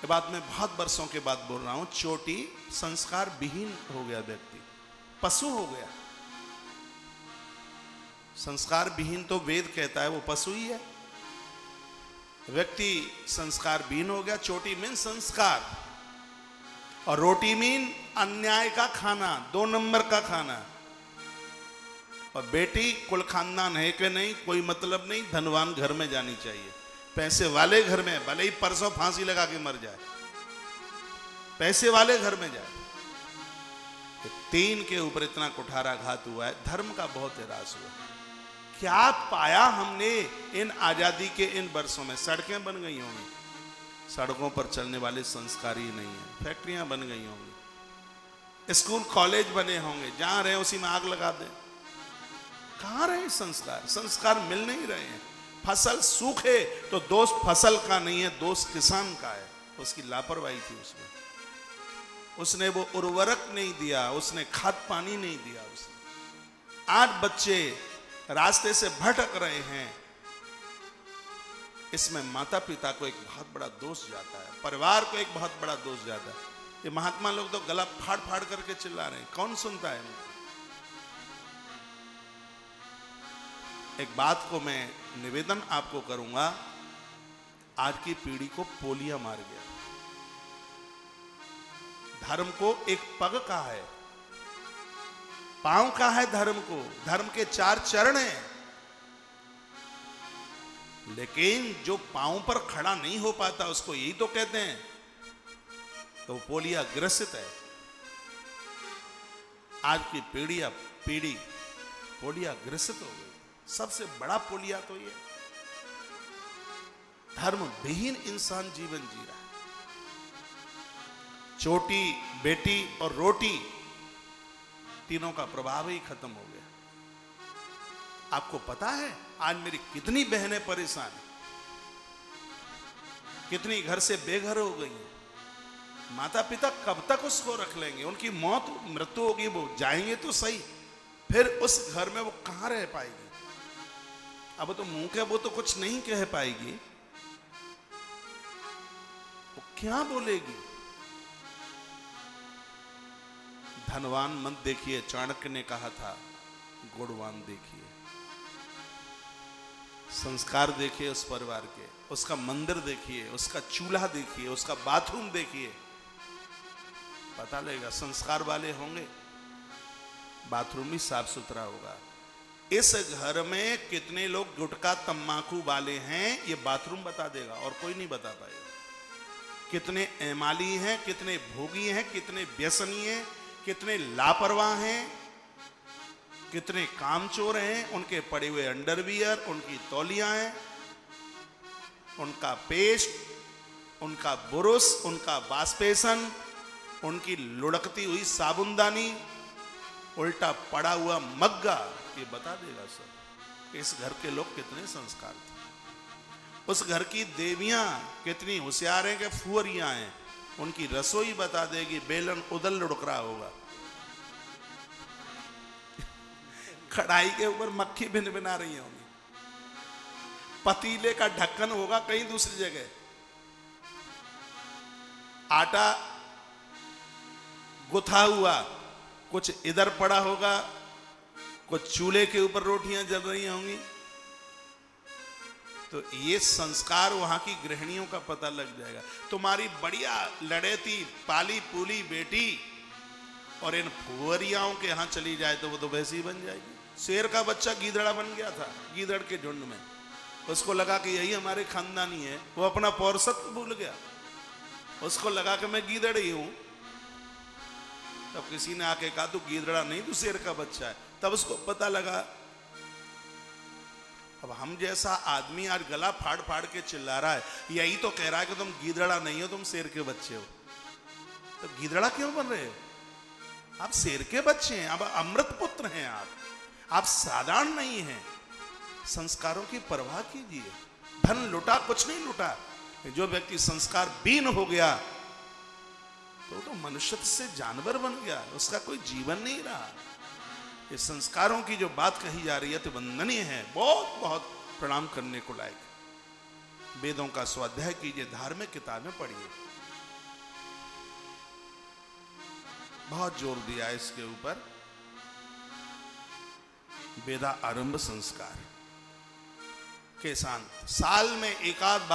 ये बात मैं बहुत वर्षों के बाद बोल रहा हूं। चोटी संस्कार विहीन हो गया व्यक्ति, पशु हो गया। संस्कार विहीन तो वेद कहता है वो पशु ही है। व्यक्ति संस्कार विहीन हो गया। चोटी मीन संस्कार और रोटी मीन अन्याय का खाना, 2 नंबर का खाना। और बेटी कुल खानदान है कि नहीं कोई मतलब नहीं, धनवान घर में जानी चाहिए। पैसे वाले घर में भले ही परसों फांसी लगा के मर जाए, पैसे वाले घर में जाए। 3 के ऊपर इतना कुठारा घात हुआ है, धर्म का बहुत ह्रास हुआ। क्या पाया हमने इन आजादी के इन वर्षों में? सड़कें बन गई होंगी, सड़कों पर चलने वाले संस्कार ही नहीं है। फैक्ट्रियां बन गई होंगी, स्कूल कॉलेज बने होंगे, जहां रहे उसी में आग लगा दें। कहां रहे संस्कार? संस्कार मिल नहीं रहे हैं। फसल सूखे तो दोष फसल का नहीं है, दोष किसान का है। उसकी लापरवाही थी उसने वो उर्वरक नहीं दिया, उसने खाद पानी नहीं दिया। उसने आज बच्चे रास्ते से भटक रहे हैं। इसमें माता पिता को एक बहुत बड़ा दोष जाता है, परिवार को एक बहुत बड़ा दोष जाता है। ये महात्मा लोग तो गला फाड़ फाड़ करके चिल्ला रहे हैं, कौन सुनता है? एक बात को मैं निवेदन आपको करूंगा, आज की पीढ़ी को पोलिया मार गया। धर्म को एक पग का है, पांव का है धर्म को। धर्म के 4 चरण हैं, लेकिन जो पांव पर खड़ा नहीं हो पाता उसको यही तो कहते हैं, तो पोलिया ग्रसित है। आज की पीढ़ी पोलिया ग्रसित हो गई। सबसे बड़ा पोलिया तो ये धर्म विहीन इंसान जीवन जी रहा है। चोटी, बेटी और रोटी, तीनों का प्रभाव ही खत्म हो गया। आपको पता है आज मेरी कितनी बहनें परेशान हैं, कितनी घर से बेघर हो गई हैं। माता पिता कब तक उसको रख लेंगे? उनकी मृत्यु होगी, वो जाएंगे तो सही, फिर उस घर में वो कहां रह पाएगी? अब तो मुंह के वो तो कुछ नहीं कह पाएगी, वो क्या बोलेगी? धनवान मत देखिए, चाणक्य ने कहा था, गुणवान देखिए। संस्कार देखिए उस परिवार के, उसका मंदिर देखिए, उसका चूल्हा देखिए, उसका बाथरूम देखिए, पता लगेगा। संस्कार वाले होंगे, बाथरूम भी साफ सुथरा होगा। इस घर में कितने लोग गुटखा तंबाकू वाले हैं ये बाथरूम बता देगा, और कोई नहीं बता पाएगा। कितने एमाली हैं, कितने भोगी हैं, कितने व्यसनी हैं, कितने लापरवाह हैं, कितने कामचोर हैं। उनके पड़े हुए अंडरवियर, उनकी तौलियां हैं, उनका पेस्ट, उनका बुरुश, उनका बास्पेशन, उनकी लुढ़कती हुई साबुनदानी, उल्टा पड़ा हुआ मग्गा, ये बता देगा सब इस घर के लोग कितने संस्कार थे। उस घर की देवियां कितनी होशियार हैं कि फुहरियां हैं, उनकी रसोई बता देगी, बेलन उदल लुढ़क रहा होगा, कढ़ाई के ऊपर मक्खी भिन भिना रही होंगी, पतीले का ढक्कन होगा कहीं दूसरी जगह, आटा गुथा हुआ कुछ इधर पड़ा होगा, कुछ चूल्हे के ऊपर रोटियां जल रही होंगी। तो ये संस्कार वहां की गृहिणियों का पता लग जाएगा। तुम्हारी बढ़िया लड़ेती पाली पूली बेटी और इन फुहरियाओं के यहां चली जाए तो वो तो वैसी ही बन जाएगी। शेर का बच्चा गीदड़ा बन गया था, गीदड़ के झुंड में, उसको लगा कि यही हमारे खानदानी है, वो अपना पौरसत्व भूल गया, उसको लगा कि मैं गीदड़ ही हूं। तब किसी ने आके कहा तू गीदड़ा नहीं, तू शेर का बच्चा है, तब उसको पता लगा। अब हम जैसा आदमी आज गला फाड़ फाड़ के चिल्ला रहा है, यही तो कह रहा है कि तुम गीदड़ा नहीं हो, तुम शेर के बच्चे हो। तो गीदड़ा क्यों बन रहे हो? आप शेर के बच्चे हैं, आप अमृत पुत्र हैं, आप साधारण नहीं हैं। संस्कारों की परवाह कीजिए। धन लुटा, कुछ नहीं लुटा। जो व्यक्ति संस्कार बीन हो गया तो मनुष्य से जानवर बन गया, उसका कोई जीवन नहीं रहा। ये संस्कारों की जो बात कही जा रही है तो वंदनीय है, बहुत बहुत प्रणाम करने को लायक। वेदों का स्वाध्याय कीजिए, धार्मिक किताबें पढ़िए, बहुत जोर दिया है इसके ऊपर। वेदा आरंभ संस्कार के साथ साल में एक आध